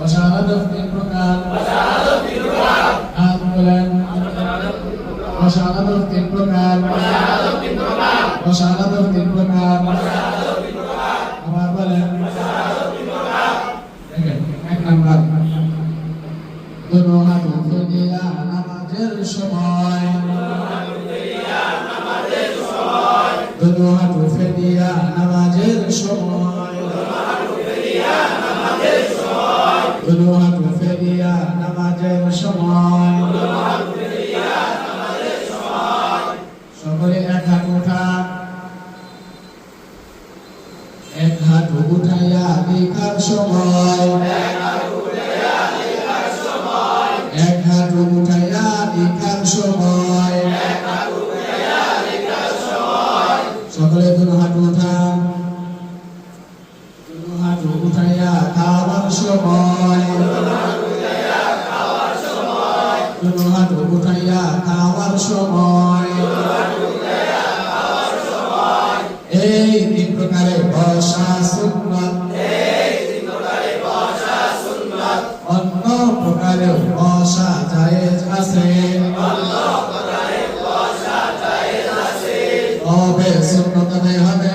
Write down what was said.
وشهادة البركان أقبلا وشهادة البركان وشهادة البركان أقبلا এক নাম্বার দুনো হাত ফেলিয়া নামাজের সময় দুনো হাত ফেলিয়া নামাজের সময় দুনো হাত ফেলিয়া নামাজের সময় সকলে এক হাত উঠা এক হাত উঠাইয়া লেখার সময় এক হাত উঠাইয়া লেখার সময় সকলে দুনো হাত উঠা দুনো হাত উঠাইয়া খাওয়ার সময় দুনো হাত উঠাইয়া খাওয়ার সময় এই তিন প্রকারে বসা সুন্নাত অন্য প্রকারে বসা জায়েজ আছে তবে সুন্নাত হবে